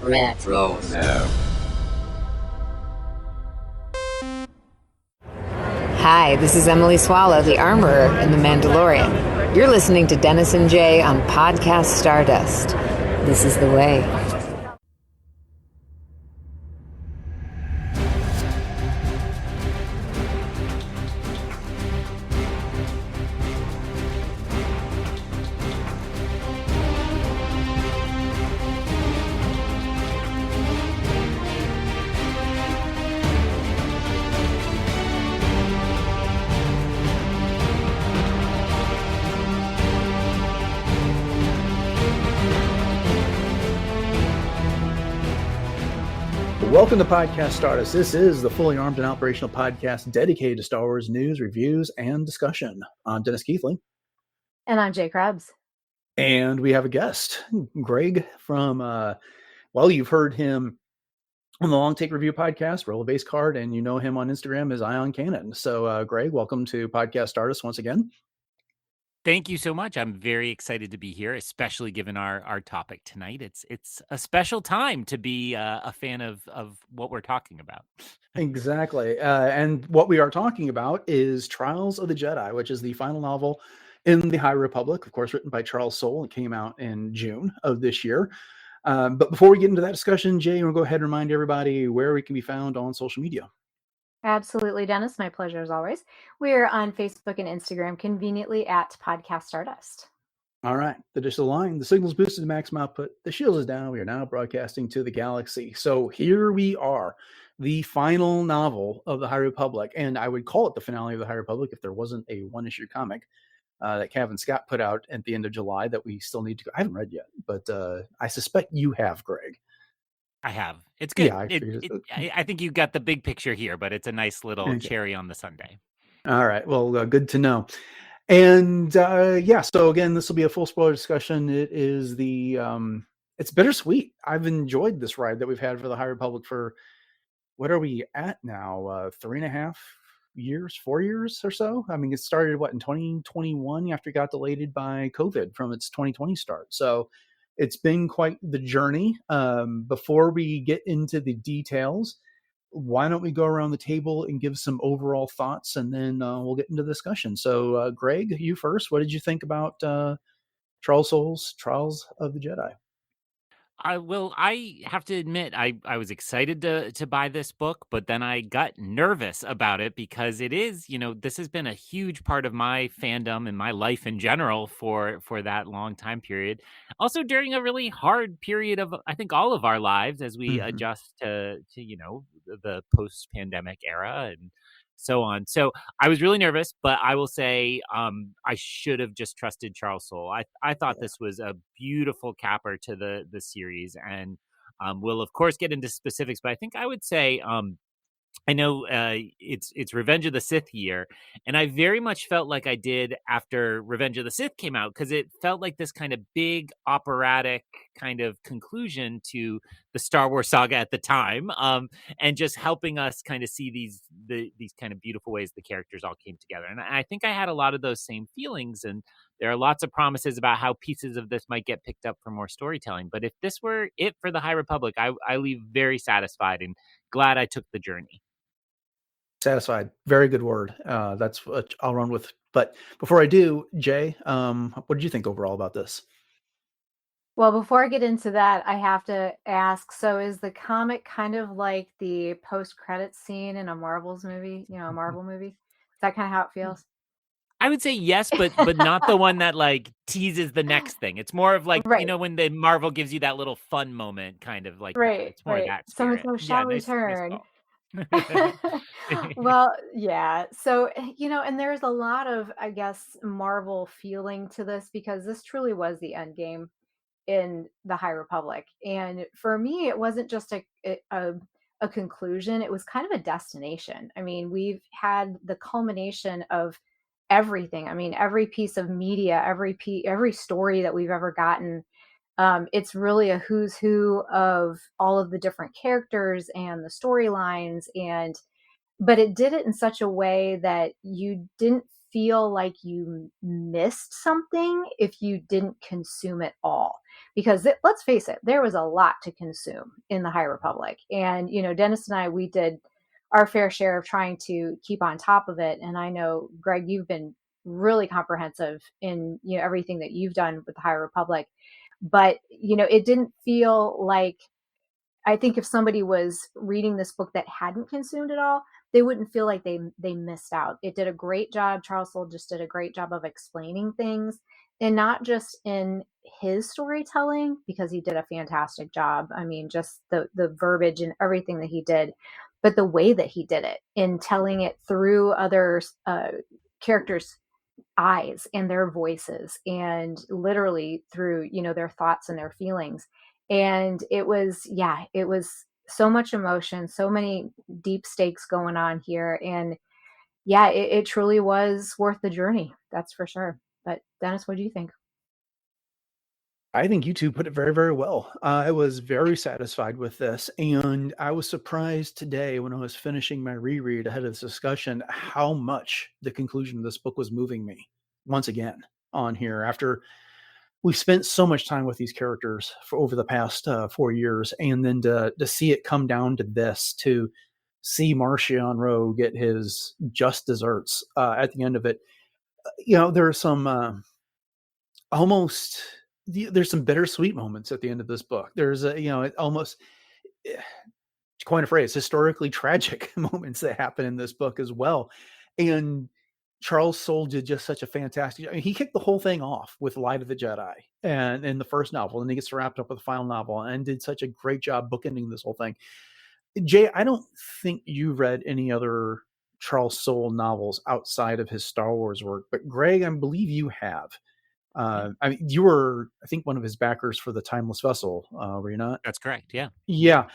Retro. Hi, this is Emily Swallow, the Armorer in The Mandalorian. You're listening to Dennis and Jay on Podcast Stardust. This is the way. Welcome to Podcast Stardust. This is the fully armed and operational podcast dedicated to Star Wars news, reviews, and discussion. I'm Dennis Keithley. And I'm Jay Krebs. And we have a guest, Greg from, you've heard him on the Long Take Review podcast, Roll a Base Card, and you know him on Instagram as Ion Cannon. So, Greg, welcome to Podcast Stardust once again. Thank you so much. I'm very excited to be here, especially given our topic tonight. It's a special time to be a fan of what we're talking about. Exactly. And what we are talking about is Trials of the Jedi, which is the final novel in the High Republic, of course, written by Charles Soule. It came out in June of this year. But before we get into that discussion, Jay, you want to go ahead and remind everybody where we can be found on social media? Absolutely, Dennis. My pleasure as always. We're on Facebook and Instagram conveniently at Podcast Stardust. All right. The dish is aligned. The signal's boosted to maximum output. The shield is down. We are now broadcasting to the galaxy. So here we are, the final novel of the High Republic. And I would call it the finale of the High Republic if there wasn't a one-issue comic that Kevin Scott put out at the end of July that we still need to go. I haven't read yet, but I suspect you have, Greg. I have. It's good. Yeah, I think you got the big picture here, but it's a nice little cherry on the sundae. All right. Well, good to know. And so again, this will be a full spoiler discussion. It is it's bittersweet. I've enjoyed this ride that we've had for the High Republic for, what are we at now? 3.5 years, 4 years or so. I mean, it started in 2021 after it got delayed by COVID from its 2020 start. So it's been quite the journey. Before we get into the details, why don't we go around the table and give some overall thoughts, and then we'll get into the discussion. So, Greg, you first. What did you think about Charles Soule's Trials of the Jedi? I have to admit, I was excited to buy this book, but then I got nervous about it because it is, this has been a huge part of my fandom and my life in general for that long time period. Also during a really hard period of, I think, all of our lives as we adjust to the post-pandemic era and so on. So I was really nervous, but I will say I should have just trusted Charles Soule. I thought this was a beautiful capper to the series, and we'll of course get into specifics, but I think I would say I know it's Revenge of the Sith year, and I very much felt like I did after Revenge of the Sith came out, because it felt like this kind of big operatic kind of conclusion to the Star Wars saga at the time, and just helping us kind of see these kind of beautiful ways the characters all came together. And I think I had a lot of those same feelings, and there are lots of promises about how pieces of this might get picked up for more storytelling. But if this were it for the High Republic, I leave very satisfied and glad I took the journey. Satisfied. Very good word. That's what I'll run with. But before I do, Jay, what did you think overall about this? Well, before I get into that, I have to ask, so is the comic kind of like the post-credits scene in a Marvel's movie, a Marvel movie? Is that kind of how it feels? I would say yes, but not the one that like teases the next thing. It's more of like, when the Marvel gives you that little fun moment, kind of like, it's more that spirit. So shall return. Well, yeah. So, and there's a lot of, I guess, Marvel feeling to this, because this truly was the end game in the High Republic. And for me, it wasn't just a conclusion. It was kind of a destination. I mean, we've had the culmination of everything. I mean, every piece of media, every story that we've ever gotten. It's really a who's who of all of the different characters and the storylines, but it did it in such a way that you didn't feel like you missed something if you didn't consume it all. because let's face it, there was a lot to consume in the High Republic. And, Dennis and I, we did our fair share of trying to keep on top of it. And I know, Greg, you've been really comprehensive in, everything that you've done with the High Republic. But, it didn't feel like, I think if somebody was reading this book that hadn't consumed it all, they wouldn't feel like they missed out. It did a great job. Charles Soule just did a great job of explaining things, and not just in his storytelling, because he did a fantastic job. I mean, just the verbiage and everything that he did, but the way that he did it in telling it through other characters' eyes and their voices, and literally through, their thoughts and their feelings. And it was so much emotion, so many deep stakes going on here. And yeah, it truly was worth the journey. That's for sure. But Dennis, what do you think? I think you two put it very, very well. I was very satisfied with this, and I was surprised today when I was finishing my reread ahead of this discussion how much the conclusion of this book was moving me once again on here after we've spent so much time with these characters for over the past 4 years, and then to see it come down to this, to see Marchion Ro get his just desserts at the end of it. There are some almost there's some bittersweet moments at the end of this book. There's it almost, to coin a phrase, historically tragic moments that happen in this book as well. And Charles Soule did just such a fantastic. I mean, he kicked the whole thing off with Light of the Jedi and in the first novel, and he gets wrapped up with the final novel, and did such a great job bookending this whole thing. Jay, I don't think you read any other Charles Soule novels outside of his Star Wars work, but Greg, I believe you have. I mean, you were, I think, one of his backers for the Timeless Vessel, were you not? That's correct. Yeah. Yeah.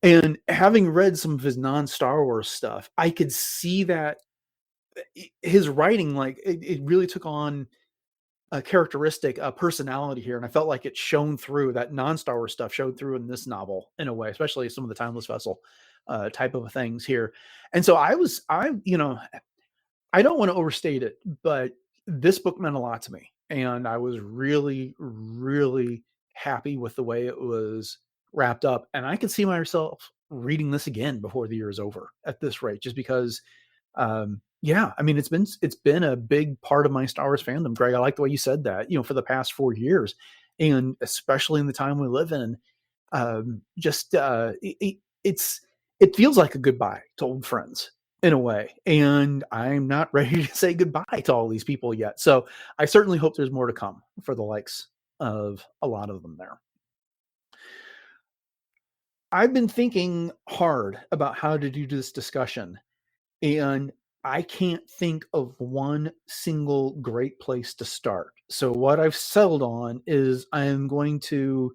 And having read some of his non-Star Wars stuff, I could see that his writing, like, it really took on a characteristic, a personality here. And I felt like it shone through, that non-Star Wars stuff showed through in this novel in a way, especially some of the Timeless Vessel type of things here. And so I don't want to overstate it, but this book meant a lot to me. And I was really, really happy with the way it was wrapped up. And I could see myself reading this again before the year is over at this rate, just because, I mean, it's been a big part of my Star Wars fandom. Greg, I like the way you said that, for the past 4 years, and especially in the time we live in, it feels like a goodbye to old friends in a way. And I'm not ready to say goodbye to all these people yet. So I certainly hope there's more to come for the likes of a lot of them there. I've been thinking hard about how to do this discussion, and I can't think of one single great place to start. So what I've settled on is I'm going to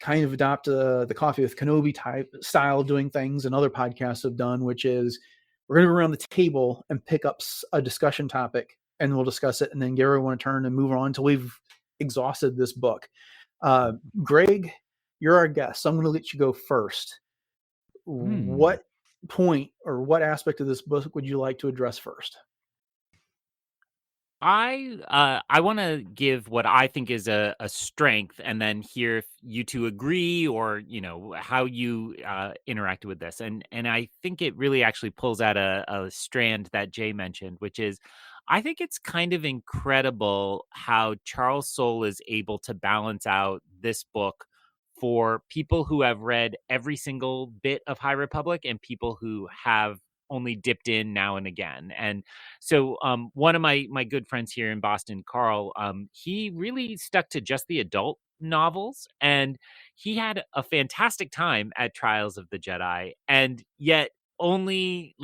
kind of adopt the Coffee with Kenobi type style of doing things, and other podcasts have done, which is we're going to go around the table and pick up a discussion topic, and we'll discuss it, and then Gary will turn and move on until we've exhausted this book. Greg, you're our guest, so I'm going to let you go first. What point or what aspect of this book would you like to address first? I want to give what I think is a strength, and then hear if you two agree, or how you interacted with this. And I think it really actually pulls out a strand that Jay mentioned, which is, I think it's kind of incredible how Charles Soule is able to balance out this book for people who have read every single bit of High Republic and people who have only dipped in now and again. And so one of my good friends here in Boston, Carl, he really stuck to just the adult novels, and he had a fantastic time at Trials of the Jedi, and yet only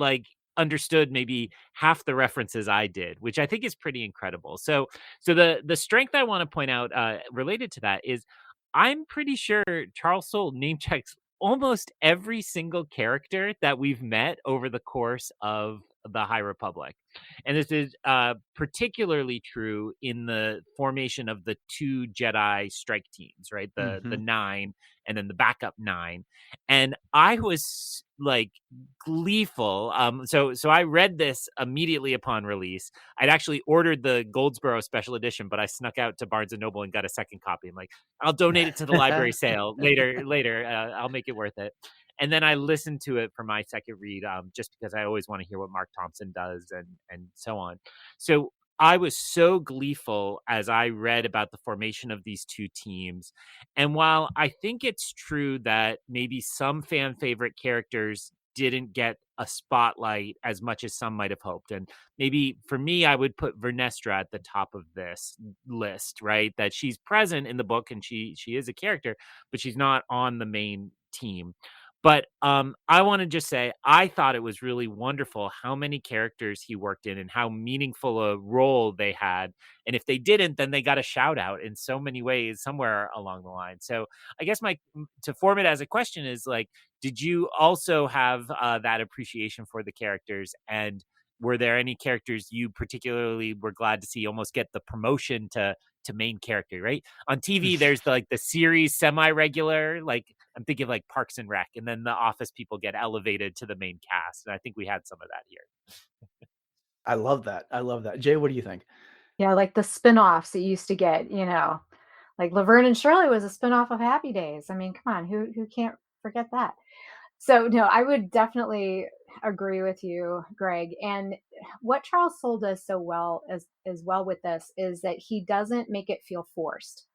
understood maybe half the references I did, which I think is pretty incredible. So the strength I want to point out related to that is, I'm pretty sure Charles Soule name checks almost every single character that we've met over the course of the High Republic. And this is particularly true in the formation of the 2 Jedi strike teams, right? The 9 and then the backup 9. And I was like gleeful. So I read this immediately upon release. I'd actually ordered the Goldsboro special edition, but I snuck out to Barnes and Noble and got a second copy. I'm like, I'll donate it to the library sale later. I'll make it worth it. And then I listened to it for my second read, just because I always want to hear what Mark Thompson does and so on. So I was so gleeful as I read about the formation of these 2 teams. And while I think it's true that maybe some fan favorite characters didn't get a spotlight as much as some might have hoped, and maybe for me, I would put Vernestra at the top of this list, right? That she's present in the book and she is a character, but she's not on the main team. But I want to just say, I thought it was really wonderful how many characters he worked in and how meaningful a role they had. And if they didn't, then they got a shout out in so many ways somewhere along the line. So I guess to form it as a question is like, did you also have that appreciation for the characters? And were there any characters you particularly were glad to see almost get the promotion to main character, right? On TV, there's the series semi-regular, like I'm thinking of like Parks and Rec, and then the Office people get elevated to the main cast. And I think we had some of that here. I love that. Jay, what do you think? Yeah, like the spin-offs it used to get, like Laverne and Shirley was a spin-off of Happy Days. I mean, come on, who can't forget that? So no, I would definitely agree with you, Greg. And what Charles Soule does so well as well with this is that he doesn't make it feel forced.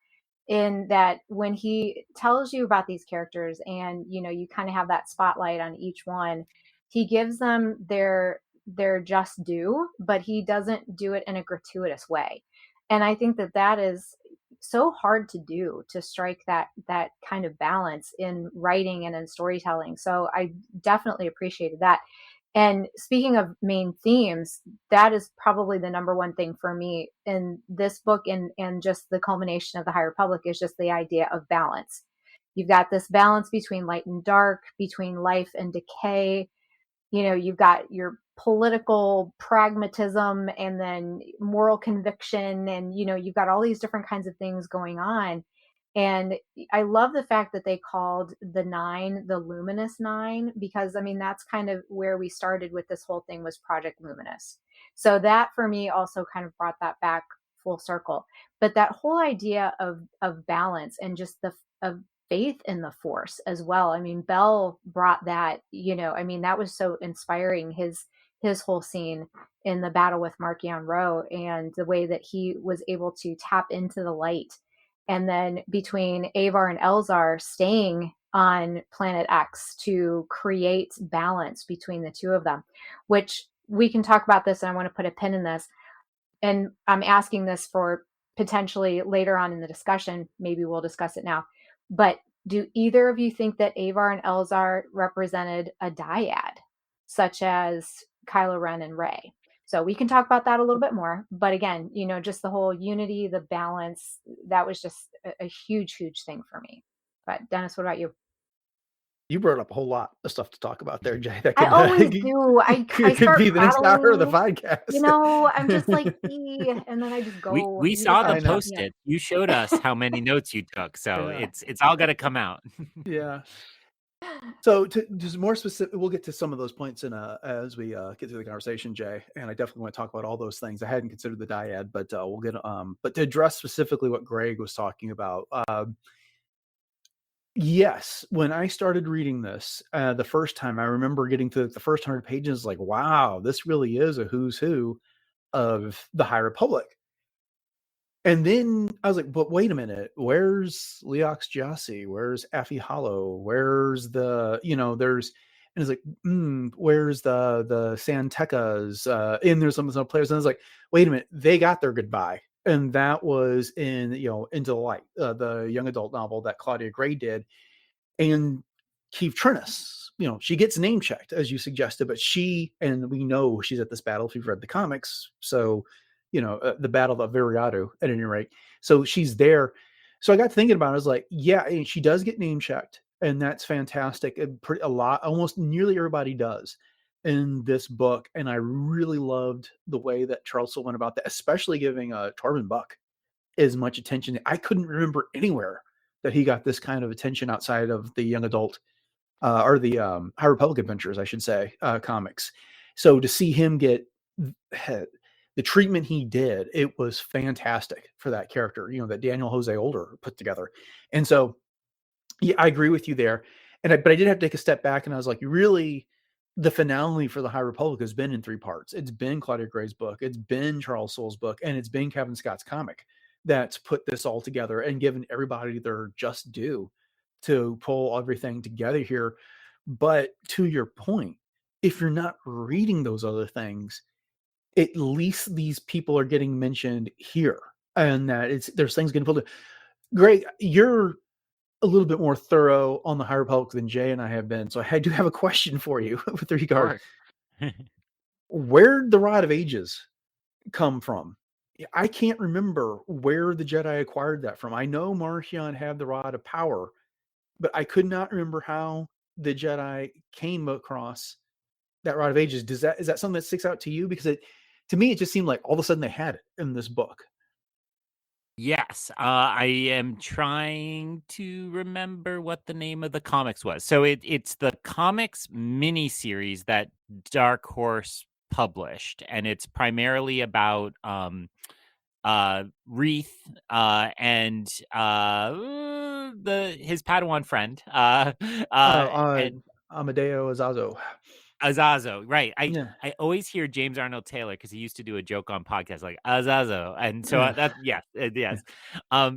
In that when he tells you about these characters and you kind of have that spotlight on each one, he gives them their just due, but he doesn't do it in a gratuitous way. And I think that is so hard to do, to strike that kind of balance in writing and in storytelling. So I definitely appreciated that. And speaking of main themes, that is probably the number one thing for me in this book and just the culmination of the High Republic is just the idea of balance. You've got this balance between light and dark, between life and decay. You've got your political pragmatism and then moral conviction. And, you've got all these different kinds of things going on. And I love the fact that they called the 9 the Luminous 9, because I mean, that's kind of where we started with this whole thing, was Project Luminous. So that for me also kind of brought that back full circle. But that whole idea of balance and just of faith in the Force as well. I mean, Bell brought that, I mean, that was so inspiring, his whole scene in the battle with Marchion Ro and the way that he was able to tap into the light. And then between Avar and Elzar staying on Planet X to create balance between the two of them, which we can talk about this. And I want to put a pin in this. And I'm asking this for potentially later on in the discussion. Maybe we'll discuss it now. But do either of you think that Avar and Elzar represented a dyad, such as Kylo Ren and Rey? So we can talk about that a little bit more. But again, just the whole unity, the balance, that was just a huge, huge thing for me. But Dennis, what about you? You brought up a whole lot of stuff to talk about there, Jay. That I always do. I could start be the next hour of the prattling, podcast. I'm just like, and then I just go. We saw the know. post-it. You showed us how many notes you took. So Yeah. it's all got to come out. Yeah. So to just more specific, we'll get to some of those points as we get through the conversation, Jay. And I definitely want to talk about all those things. I hadn't considered the dyad, but we'll get but to address specifically what Greg was talking about. Yes, when I started reading this the first time, I remember getting to the first 100 pages, like, wow, this really is a who's who of the High Republic. And then I was like, but wait a minute, where's Leox Gyasi? Where's Affy Hollow? Where's the, there's, and it's like, where's the Santekas? And there's some players. And I was like, wait a minute, they got their goodbye. And that was in, Into the Light, the young adult novel that Claudia Gray did. And Keeve Trennis, she gets name checked, as you suggested, but and we know she's at this battle if you've read the comics. So, the Battle of Viriatu at any rate. So she's there. So I got thinking about it. I was like, yeah, and she does get name checked, and that's fantastic. A lot, almost nearly everybody does. in this book, and I really loved the way that Charles Soule went about that, especially giving Torben Buck as much attention. I couldn't remember anywhere that he got this kind of attention outside of the young adult or the High Republic Adventures, I should say, comics. So to see him get the treatment he did, it was fantastic for that character, that Daniel Jose Older put together. And so, yeah, I agree with you there. But I did have to take a step back, and I was like, really, the finale for the High Republic has been in 3 parts. It's been Claudia Gray's book, it's been Charles Soule's book, and it's been Kevin Scott's comic that's put this all together and given everybody their just due to pull everything together here. But to your point, if you're not reading those other things, at least these people are getting mentioned here, and that there's things getting pulled in. Greg, you're a little bit more thorough on the High Republic than Jay and I have been, so I do have a question for you with regard. Sure. Where'd the Rod of Ages come from? I can't remember where the Jedi acquired that from. I know Marchion had the Rod of Power, but I could not remember how the Jedi came across that Rod of Ages. Is that something that sticks out to you? Because to me, it just seemed like all of a sudden they had it in this book. Yes, I am trying to remember what the name of the comics was. So it's the comics miniseries that Dark Horse published, and it's primarily about Wreath and his Padawan friend and Amadeo Azazo. Azazo, right? Yeah. I always hear James Arnold Taylor because he used to do a joke on podcasts like Azazo, and so yes.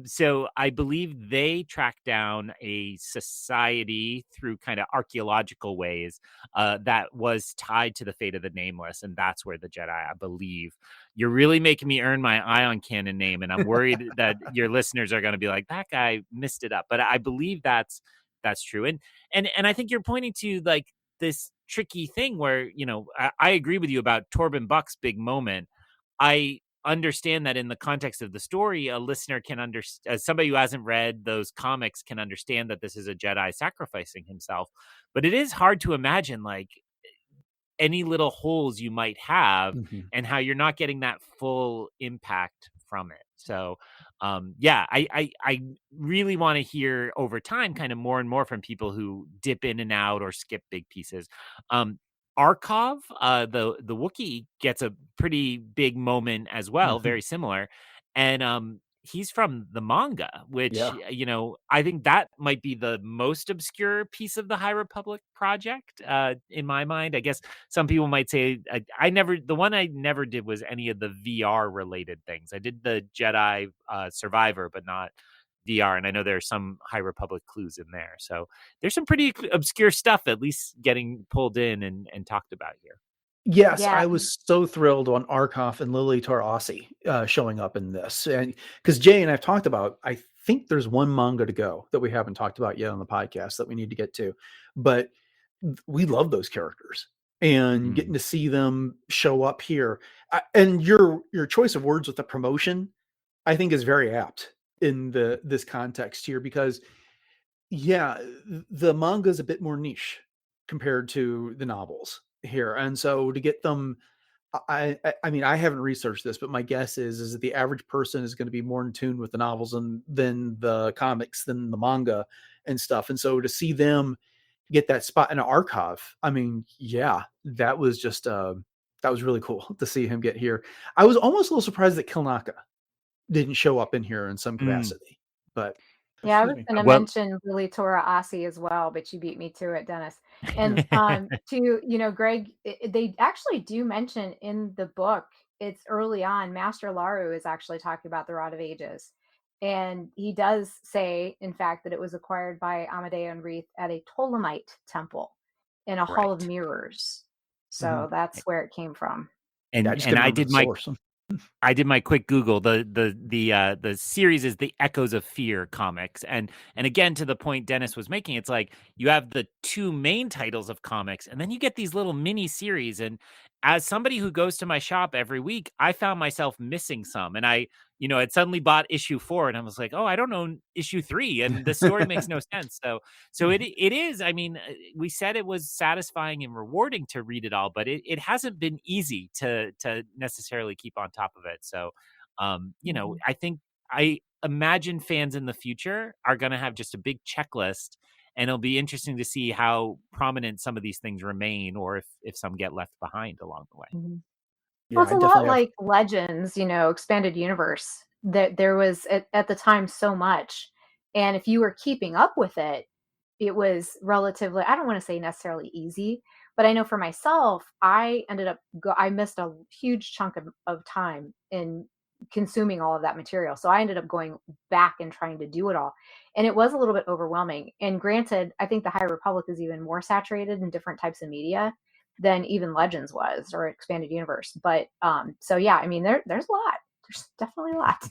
So I believe they tracked down a society through kind of archaeological ways that was tied to the fate of the Nameless, and that's where the Jedi, I believe. You're really making me earn my Ion Cannon name, and I'm worried that your listeners are going to be like, that guy missed it up. But I believe that's true, and I think you're pointing to like this tricky thing where, I agree with you about Torben Buck's big moment. I understand that in the context of the story, a listener can understand, somebody who hasn't read those comics can understand that this is a Jedi sacrificing himself. But it is hard to imagine like any little holes you might have and how you're not getting that full impact from it. So I really want to hear over time kind of more and more from people who dip in and out or skip big pieces. Arkov, the Wookiee, gets a pretty big moment as well, very similar. And he's from the manga, which, I think that might be the most obscure piece of the High Republic project in my mind. I guess some people might say the one I never did was any of the VR related things. I did the Jedi Survivor, but not VR. And I know there are some High Republic clues in there. So there's some pretty obscure stuff at least getting pulled in and talked about here. Yes, Yeah. I was so thrilled on Arkoff and Lily Tarasi showing up in this. And because Jay and I've talked about, I think there's one manga to go that we haven't talked about yet on the podcast that we need to get to. But we love those characters, and getting to see them show up here. And your choice of words with the promotion, I think, is very apt in this context here, because the manga is a bit more niche compared to the novels here. And so to get them, I mean, I haven't researched this, but my guess is that the average person is going to be more in tune with the novels than the comics, than the manga and stuff. And so to see them get that spot in an archive, I mean, that was just that was really cool to see him get here. I was almost a little surprised that Kilnaka didn't show up in here in some capacity, but yeah, I was going to mention Lily Tora Asi as well, but you beat me to it, Dennis. And Greg, they actually do mention in the book, it's early on, Master Laru is actually talking about the Rod of Ages. And he does say, in fact, that it was acquired by Amadeo and Wreath at a Ptolemite temple in a hall of mirrors. So that's where it came from. And I did my quick Google. The series is the Echoes of Fear comics, and again, to the point Dennis was making, it's like you have the two main titles of comics, and then you get these little mini series, and as somebody who goes to my shop every week, I found myself missing some, and I, had suddenly bought issue 4, and I was like, oh, I don't know issue 3, and the story makes no sense. So it is. I mean, we said it was satisfying and rewarding to read it all, but it hasn't been easy to necessarily keep on top of it. So, I think I imagine fans in the future are going to have just a big checklist, and it'll be interesting to see how prominent some of these things remain, or if some get left behind along the way. Mhm. Yeah, Well, it's I a lot definitely have. like Legends, expanded universe. That there was at the time so much, and if you were keeping up with it, it was relatively, I don't want to say necessarily easy, but I know for myself, I missed a huge chunk of time in consuming all of that material. So I ended up going back and trying to do it all. And it was a little bit overwhelming. And granted, I think the High Republic is even more saturated in different types of media than even Legends was, or expanded universe. But so yeah, I mean there's a lot. There's definitely a lot.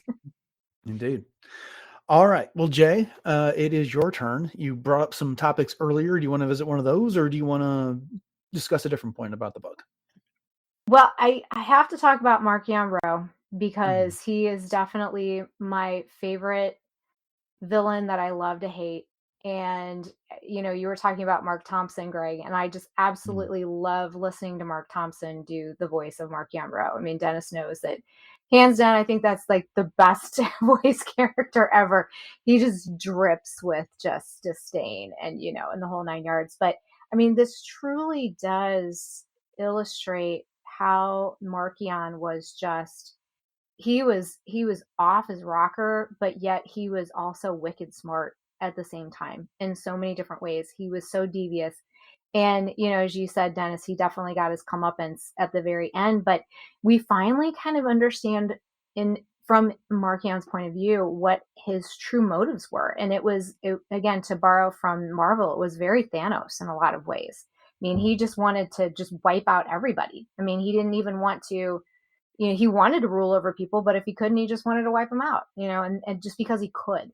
Indeed. All right. Well, Jay, it is your turn. You brought up some topics earlier. Do you want to visit one of those, or do you want to discuss a different point about the book? Well, I have to talk about Marchion Ro because he is definitely my favorite villain that I love to hate. And you were talking about Mark Thompson, Greg, and I just absolutely love listening to Mark Thompson do the voice of Marchion Ro. I mean, Dennis knows that hands down, I think that's like the best voice character ever. He just drips with just disdain and the whole 9 yards. But I mean, this truly does illustrate how Marchion was just he was off his rocker, but yet he was also wicked smart at the same time in so many different ways. He was so devious. And, as you said, Dennis, he definitely got his comeuppance at the very end, but we finally kind of understand from Marchion's point of view, what his true motives were. And again, to borrow from Marvel, it was very Thanos in a lot of ways. I mean, he just wanted to just wipe out everybody. I mean, he didn't even want to, he wanted to rule over people, but if he couldn't, he just wanted to wipe them out, and just because he could.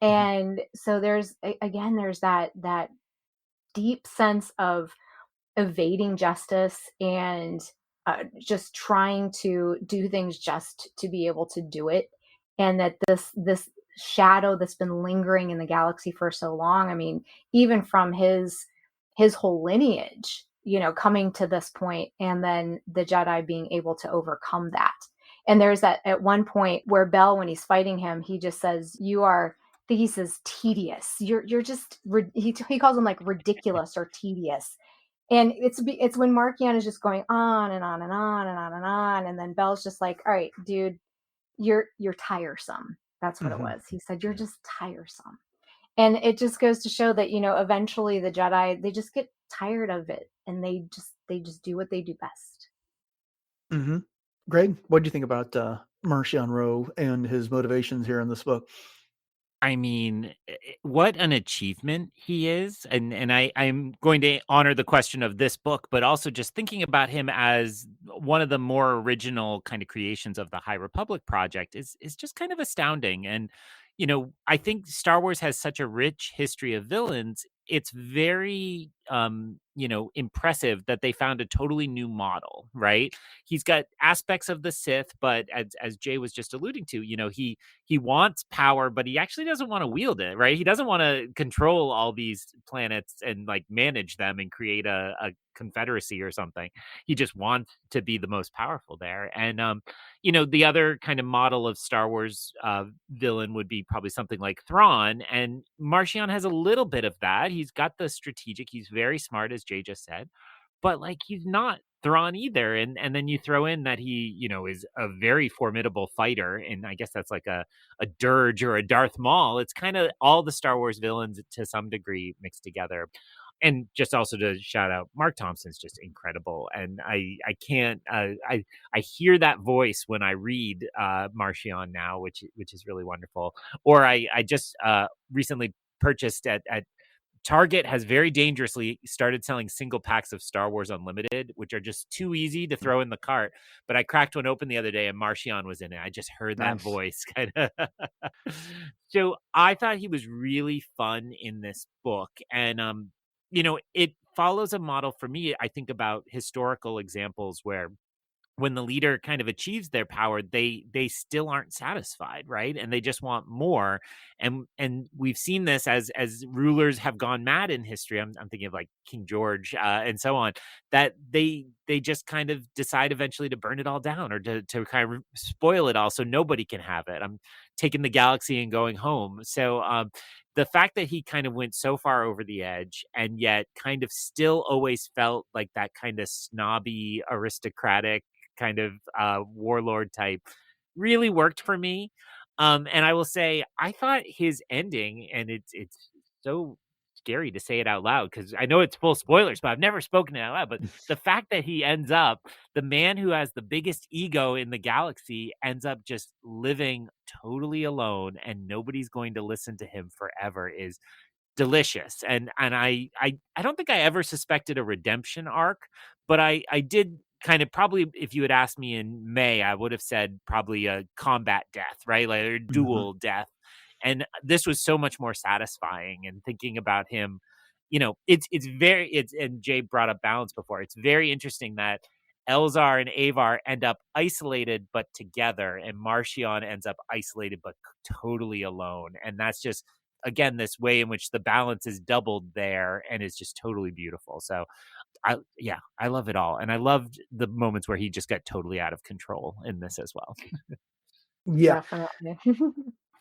And so there's that deep sense of evading justice and just trying to do things just to be able to do it. And that this shadow that's been lingering in the galaxy for so long, I mean, even from his whole lineage, coming to this point, and then the Jedi being able to overcome that. And there's that at one point where Bell, when he's fighting him, he just says, "You are," I think he says, "tedious. You're just," he calls him like ridiculous or tedious. And it's when Marchion is just going on and on and on and on and on, and then Bell's just like, "All right, dude, you're tiresome." That's what it was. He said, "You're just tiresome." And it just goes to show that, eventually the Jedi, they just get tired of it, and they just do what they do best. Greg, what do you think about Marchion Ro and his motivations here in this book? I mean, what an achievement he is. And I'm going to honor the question of this book, but also just thinking about him as one of the more original kind of creations of the High Republic project is just kind of astounding. And, I think Star Wars has such a rich history of villains. It's very, impressive that they found a totally new model, right? He's got aspects of the Sith, but as Jay was just alluding to, he wants power, but he actually doesn't want to wield it, right? He doesn't want to control all these planets and like manage them and create a confederacy or something. He just wants to be the most powerful there. And the other kind of model of Star Wars villain would be probably something like Thrawn, and Marchion has a little bit of that. He's got the strategic, he's very smart, as Jay just said, but like he's not Thrawn either. And then you throw in that he, is a very formidable fighter, and I guess that's like a Dirge or a Darth Maul. It's kind of all the Star Wars villains to some degree mixed together. And just also to shout out, Mark Thompson's just incredible. And I can't I hear that voice when I read Marchion now, which is really wonderful. Or I just recently purchased at Target has very dangerously started selling single packs of Star Wars Unlimited, which are just too easy to throw in the cart. But I cracked one open the other day and Marchion was in it. I just heard that voice kind of. So I thought he was really fun in this book. And, it follows a model for me. I think about historical examples where when the leader kind of achieves their power, they still aren't satisfied, right? And they just want more. And we've seen this as rulers have gone mad in history. I'm thinking of like King George and so on, that they just kind of decide eventually to burn it all down or to kind of spoil it all so nobody can have it. I'm taking the galaxy and going home. So the fact that he kind of went so far over the edge and yet kind of still always felt like that kind of snobby aristocratic kind of warlord type really worked for me. And I will say, I thought his ending, and it's so scary to say it out loud because I know it's full spoilers, but I've never spoken it out loud. But the fact that he ends up, the man who has the biggest ego in the galaxy ends up just living totally alone and nobody's going to listen to him forever is delicious. And I don't think I ever suspected a redemption arc, but I did kind of probably, if you had asked me in May, I would have said probably a combat death, right? Like a dual death. And this was so much more satisfying. And thinking about him, and Jay brought up balance before. It's very interesting that Elzar and Avar end up isolated but together, and Marchion ends up isolated but totally alone. And that's just, again, this way in which the balance is doubled there and is just totally beautiful. So I love it all. And I loved the moments where he just got totally out of control in this as well. Yeah. Definitely.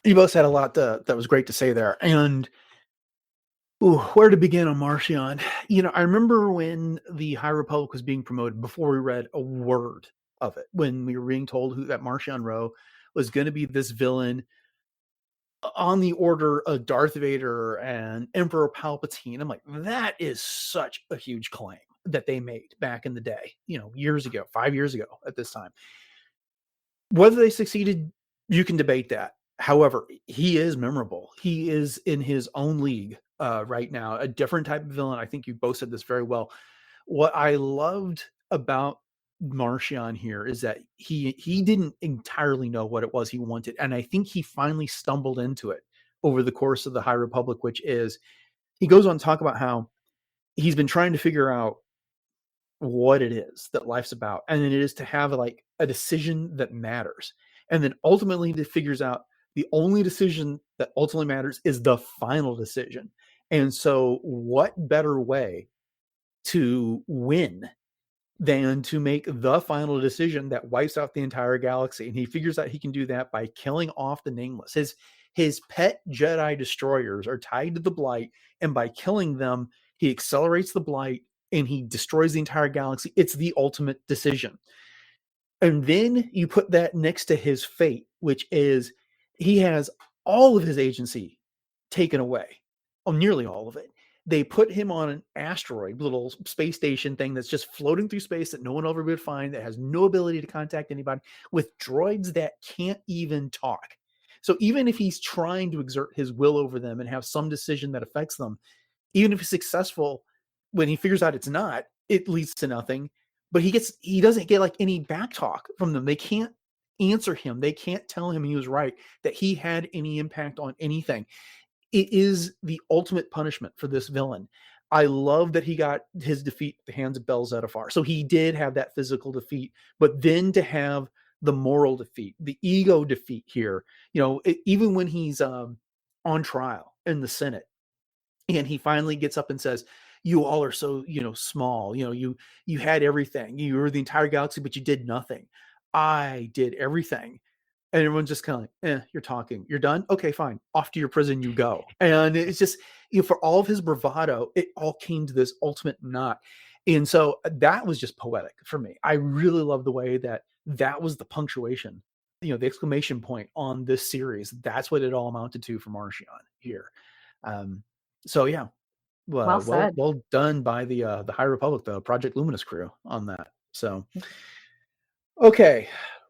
You both had a lot that was great to say there. And where to begin on Marchion? I remember when the High Republic was being promoted before we read a word of it, when we were being told that Marchion Ro was going to be this villain on the order of Darth Vader and Emperor Palpatine. I'm like, that is such a huge claim that they made back in the day, years ago, 5 years ago at this time. Whether they succeeded, you can debate that. However, he is memorable. He is in his own league right now, a different type of villain. I think you both said this very well. What I loved about Marchion here is that he didn't entirely know what it was he wanted, and I think he finally stumbled into it over the course of the High Republic, which is, he goes on to talk about how he's been trying to figure out what it is that life's about, and it is to have like a decision that matters, and then ultimately he figures out the only decision that ultimately matters is the final decision. And so what better way to win than to make the final decision that wipes out the entire galaxy? And he figures out he can do that by killing off the Nameless. His pet Jedi destroyers are tied to the blight, and by killing them, he accelerates the blight and he destroys the entire galaxy. It's the ultimate decision. And then you put that next to his fate, which is he has all of his agency taken away, nearly all of it. They put him on an asteroid, little space station thing that's just floating through space that no one ever would find, that has no ability to contact anybody, with droids that can't even talk. So even if he's trying to exert his will over them and have some decision that affects them, even if he's successful, when he figures out it's not, it leads to nothing. But he doesn't get like any back talk from them. They can't answer him. They can't tell him he was right, that he had any impact on anything. It is the ultimate punishment for this villain. I love that he got his defeat at the hands of Bel Zettifar. So he did have that physical defeat, but then to have the moral defeat, the ego defeat here, even when he's on trial in the Senate, and he finally gets up and says, you all are so, small, you had everything, you were the entire galaxy, but you did nothing. I did everything. And everyone's just kind of like, you're talking, you're done. Okay, fine. Off to your prison you go. And it's just, for all of his bravado, it all came to this ultimate knot. And so that was just poetic for me. I really love the way that was the punctuation, the exclamation point on this series. That's what it all amounted to for Marchion here. So yeah, well done by the High Republic, the Project Luminous crew on that. So, okay.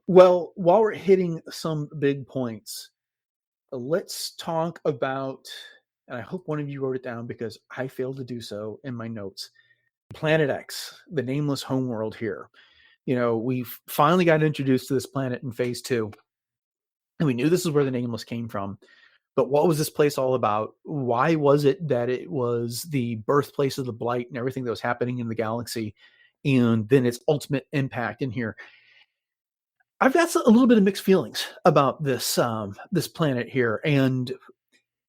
Well, while we're hitting some big points, let's talk about, and I hope one of you wrote it down because I failed to do so in my notes, Planet X, the Nameless homeworld here. We've finally got introduced to this planet in phase 2, and we knew this is where the Nameless came from. But what was this place all about? Why was it that it was the birthplace of the blight and everything that was happening in the galaxy, and then its ultimate impact in here? I've got a little bit of mixed feelings about this planet here, and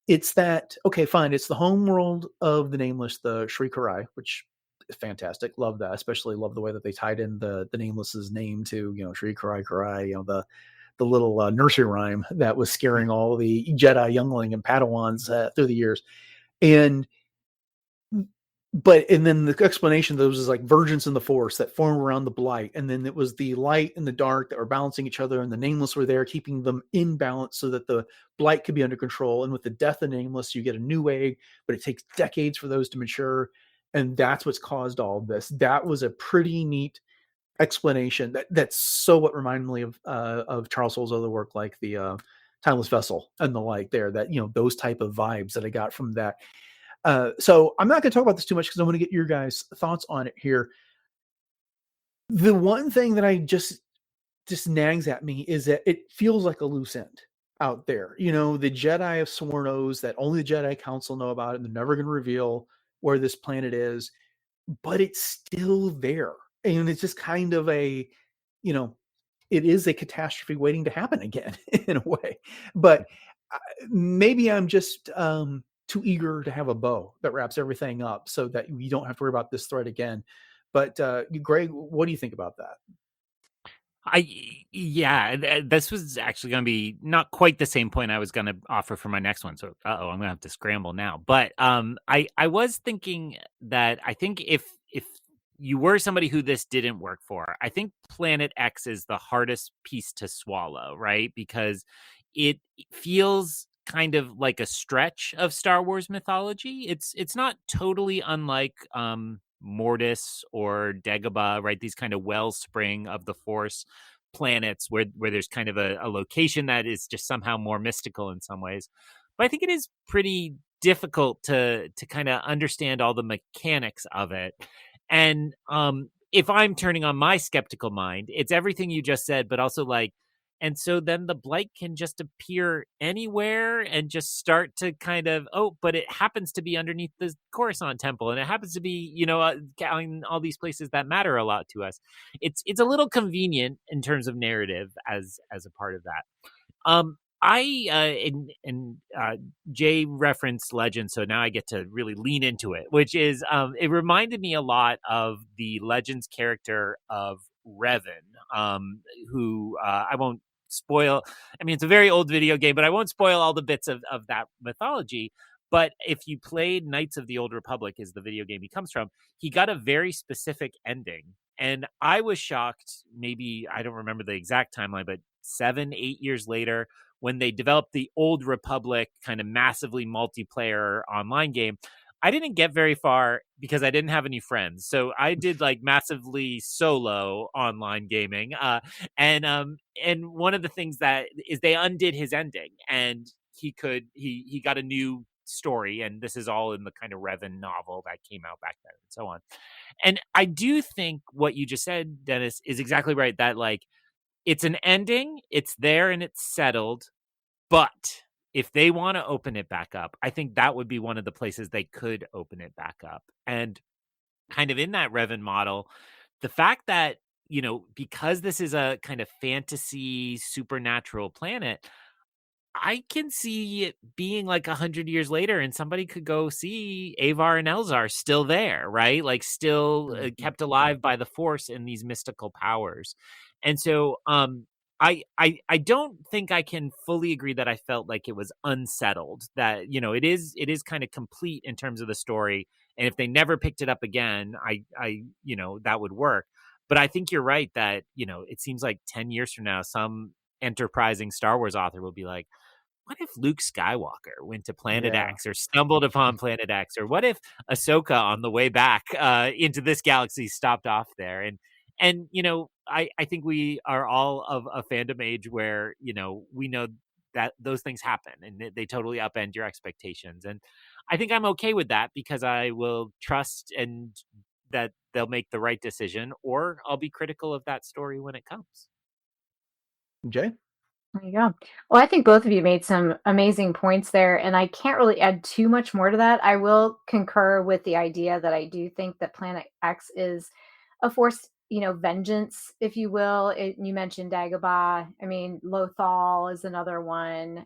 it's that, okay, fine. It's the homeworld of the Nameless, the Shriekerai, which is fantastic. Love that. Especially love the way that they tied in the Nameless's name to, Shriekerai Karai, the little nursery rhyme that was scaring all the Jedi youngling and Padawans through the years. And then the explanation of those is like virgins in the Force that form around the blight, and then it was the light and the dark that were balancing each other, and the Nameless were there keeping them in balance so that the blight could be under control. And with the death of Nameless, you get a new egg, but it takes decades for those to mature, and that's what's caused all of this. That was a pretty neat explanation. That's so what reminded me of Charles Soule's other work, like the Timeless Vessel and the like. There, that those type of vibes that I got from that. So I'm not going to talk about this too much because I want to get your guys' thoughts on it here. The one thing that I just nags at me is that it feels like a loose end out there. The Jedi have sworn oaths that only the Jedi Council know about it, and they're never going to reveal where this planet is, but it's still there. And it's just kind of it is a catastrophe waiting to happen again in a way. But maybe I'm just too eager to have a bow that wraps everything up so that we don't have to worry about this thread again. But Greg, what do you think about that? This was actually going to be not quite the same point I was going to offer for my next one. So, I'm going to have to scramble now. But I was thinking that I think if you were somebody who this didn't work for, I think Planet X is the hardest piece to swallow, right? Because it feels kind of like a stretch of Star Wars mythology. It's not totally unlike Mortis or Dagobah, right? These kind of wellspring of the Force planets where there's kind of a location that is just somehow more mystical in some ways. But I think it is pretty difficult to kind of understand all the mechanics of it. And if I'm turning on my skeptical mind, it's everything you just said, but also like, and so then the blight can just appear anywhere and just start to kind of, but it happens to be underneath the Coruscant temple, and it happens to be, in all these places that matter a lot to us. It's a little convenient in terms of narrative as a part of that. Jay referenced Legends, so now I get to really lean into it, which is it reminded me a lot of the Legends character of Revan, who I won't spoil. I mean, it's a very old video game, but I won't spoil all the bits of that mythology. But if you played Knights of the Old Republic, is the video game he comes from, he got a very specific ending. And I was shocked, maybe, I don't remember the exact timeline, but 7-8 years later, when they developed the Old Republic kind of massively multiplayer online game, I didn't get very far because I didn't have any friends. So I did like massively solo online gaming. And one of the things that is they undid his ending, and he got a new story. And this is all in the kind of Revan novel that came out back then and so on. And I do think what you just said, Dennis, is exactly right. That like, it's an ending, it's there and it's settled. But if they want to open it back up, I think that would be one of the places they could open it back up. And kind of in that Revan model, the fact that, because this is a kind of fantasy supernatural planet, I can see it being like 100 years later and somebody could go see Avar and Elzar still there, right? Like still kept alive by the Force and these mystical powers. And so I don't think I can fully agree that I felt like it was unsettled, that, it is kind of complete in terms of the story. And if they never picked it up again, I that would work. But I think you're right that, it seems like 10 years from now, some enterprising Star Wars author will be like, what if Luke Skywalker went to Planet X or stumbled upon Planet X? Or what if Ahsoka on the way back into this galaxy stopped off there? And I think we are all of a fandom age where, we know that those things happen and they totally upend your expectations. And I think I'm okay with that because I will trust and that they'll make the right decision, or I'll be critical of that story when it comes. Jay? There you go. Well, I think both of you made some amazing points there, and I can't really add too much more to that. I will concur with the idea that I do think that Planet X is a force, vengeance, if you will. You mentioned Dagobah. I mean, Lothal is another one.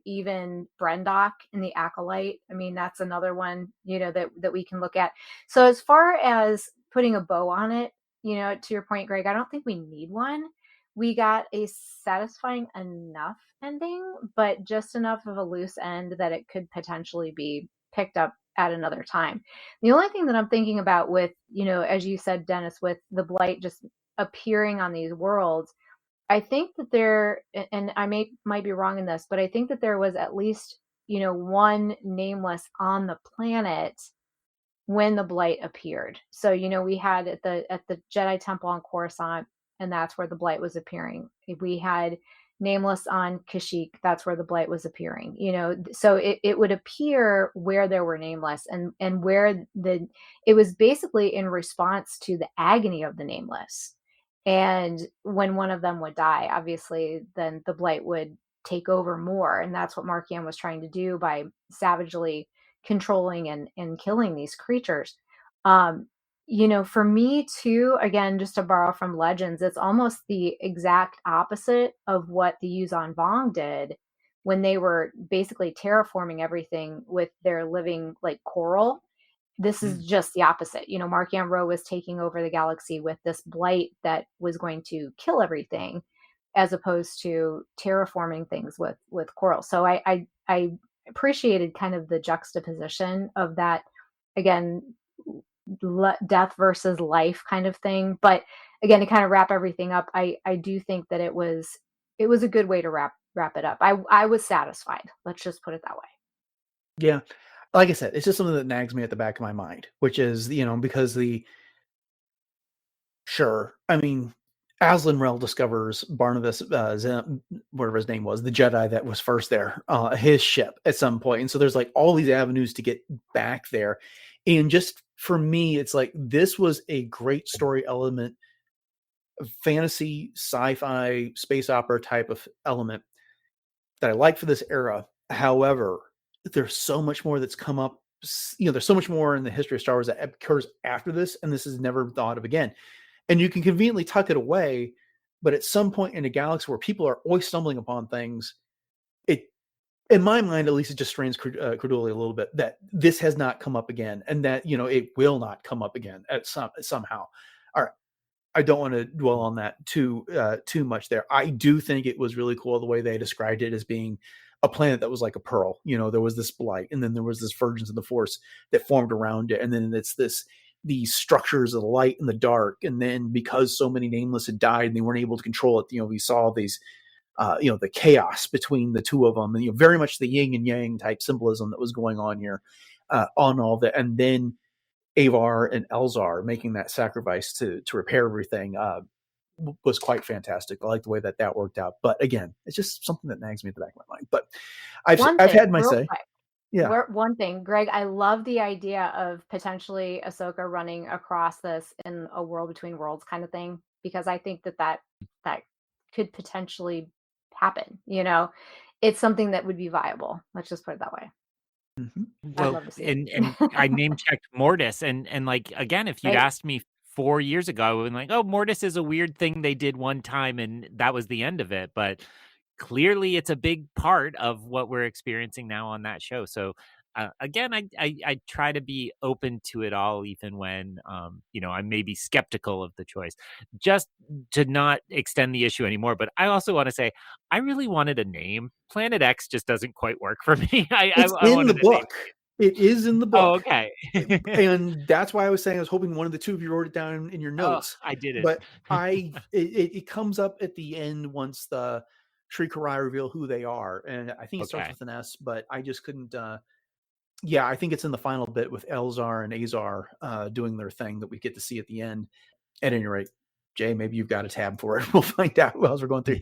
Even Brendok in the Acolyte. I mean, that's another one, that we can look at. So as far as putting a bow on it, to your point, Greg, I don't think we need one. We got a satisfying enough ending, but just enough of a loose end that it could potentially be picked up at another time. The only thing that I'm thinking about with, as you said, Dennis, with the blight just appearing on these worlds, I think that there, and I might be wrong in this, but I think that there was at least, one nameless on the planet when the blight appeared. So, we had at the Jedi temple on Coruscant, and that's where the blight was appearing. We had Nameless on Kashyyyk, that's where the blight was appearing. So it would appear where there were Nameless, and where it was basically in response to the agony of the Nameless. And when one of them would die, obviously, then the blight would take over more, and that's what Marchion was trying to do by savagely controlling and killing these creatures. For me too, again, just to borrow from Legends, it's almost the exact opposite of what the Yuuzhan Vong did when they were basically terraforming everything with their living like coral. This is just the opposite. Marchion Ro was taking over the galaxy with this blight that was going to kill everything, as opposed to terraforming things with coral. So I appreciated kind of the juxtaposition of that, again, death versus life kind of thing. But again, to kind of wrap everything up, I do think that it was a good way to wrap it up. I was satisfied. Let's just put it that way. Yeah. Like I said, it's just something that nags me at the back of my mind, which is, because I mean, Aslan Rel discovers Barnabas, whatever his name was, the Jedi that was first there, his ship at some point. And so there's like all these avenues to get back there. And just for me, it's like, this was a great story element, fantasy, sci-fi, space opera type of element that I like for this era. However, there's so much more that's come up. There's so much more in the history of Star Wars that occurs after this, and this is never thought of again. And you can conveniently tuck it away, but at some point in a galaxy where people are always stumbling upon things, it, in my mind, at least, it just strains credulity a little bit that this has not come up again, and that it will not come up again at somehow. All right, I don't want to dwell on that too much there. I do think it was really cool the way they described it as being a planet that was like a pearl. There was this blight, and then there was this Virgins of the Force that formed around it, and then it's these structures of the light and the dark. And then because so many Nameless had died and they weren't able to control it, we saw these, the chaos between the two of them, and very much the yin and yang type symbolism that was going on here, on all of that. And then Avar and Elzar making that sacrifice to repair everything was quite fantastic. I like the way that worked out. But again, it's just something that nags me at the back of my mind. But I've had my say. Quick. Yeah. One thing, Greg, I love the idea of potentially Ahsoka running across this in a world between worlds kind of thing, because I think that could potentially happen. It's something that would be viable. Let's just put it that way. Mm-hmm. Well, and I name checked Mortis, and like, again, if you'd asked me 4 years ago, I would have been like, oh, Mortis is a weird thing they did one time, and that was the end of it. But clearly, it's a big part of what we're experiencing now on that show. So, again, I try to be open to it all, even when I may be skeptical of the choice, just to not extend the issue anymore. But I also want to say, I really wanted a name. Planet X just doesn't quite work for me. It's in the book. It is in the book. Oh, okay. And that's why I was saying I was hoping one of the two of you wrote it down in your notes. I did it. But it comes up at the end once the Sri Karai reveal who they are. And I think it starts with an S, but I just couldn't. I think it's in the final bit with Elzar and Azar doing their thing that we get to see at the end. At any rate, Jay, maybe you've got a tab for it. We'll find out as we're going through.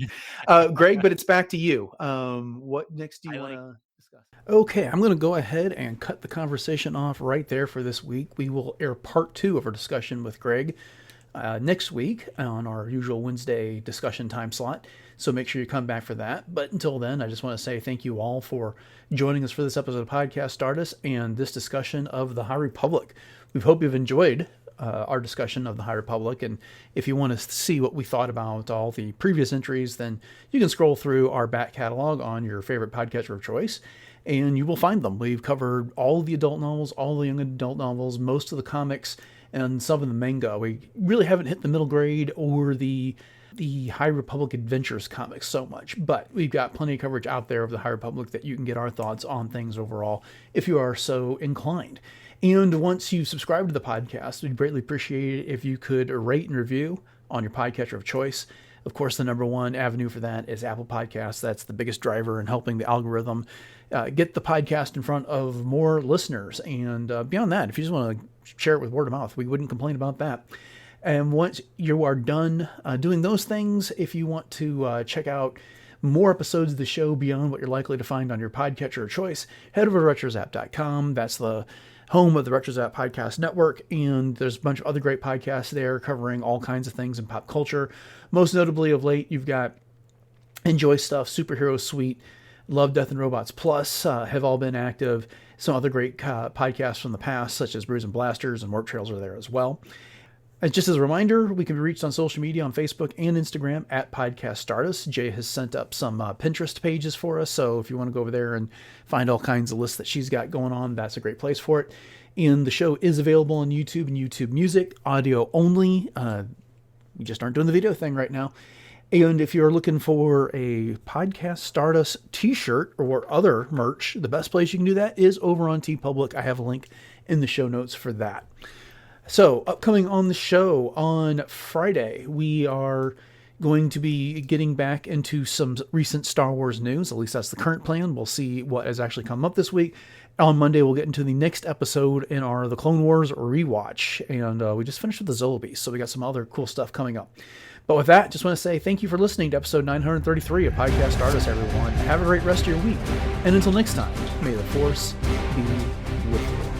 Greg, but it's back to you. What next do you want to discuss? Okay, I'm going to go ahead and cut the conversation off right there for this week. We will air part 2 of our discussion with Greg next week on our usual Wednesday discussion time slot. So make sure you come back for that. But until then, I just want to say thank you all for joining us for this episode of Podcast Stardust and this discussion of the High Republic. We hope you've enjoyed our discussion of the High Republic. And if you want to see what we thought about all the previous entries, then you can scroll through our back catalog on your favorite podcatcher of choice, and you will find them. We've covered all the adult novels, all the young adult novels, most of the comics, and some of the manga. We really haven't hit the middle grade or the High Republic Adventures comics so much, but we've got plenty of coverage out there of the High Republic that you can get our thoughts on things overall if you are so inclined. And once you subscribe to the podcast, we'd greatly appreciate it if you could rate and review on your podcatcher of choice. Of course, the number one avenue for that is Apple Podcasts. That's the biggest driver in helping the algorithm get the podcast in front of more listeners. And beyond that, if you just want to share it with word of mouth, we wouldn't complain about that. And once you are done doing those things, if you want to check out more episodes of the show beyond what you're likely to find on your podcatcher of choice, head over to retrozap.com. That's the home of the RetroZap Podcast Network, and there's a bunch of other great podcasts there covering all kinds of things in pop culture. Most notably of late, you've got Enjoy Stuff, Superhero Suite, Love, Death, and Robots Plus have all been active. Some other great podcasts from the past, such as Brews and Blasters and Warp Trails, are there as well. And just as a reminder, we can be reached on social media on Facebook and Instagram at Podcast Stardust. Jay has sent up some Pinterest pages for us, so if you want to go over there and find all kinds of lists that she's got going on, that's a great place for it. And the show is available on YouTube and YouTube Music, audio only. We just aren't doing the video thing right now. And if you're looking for a Podcast Stardust t-shirt or other merch, the best place you can do that is over on TeePublic. I have a link in the show notes for that. So, upcoming on the show on Friday, we are going to be getting back into some recent Star Wars news. At least that's the current plan. We'll see what has actually come up this week. On Monday, we'll get into the next episode in our The Clone Wars rewatch. And we just finished with the Zola Beast, so we got some other cool stuff coming up. But with that, just want to say thank you for listening to episode 933 of Podcast Stardust, everyone. Have a great rest of your week. And until next time, may the Force be with you.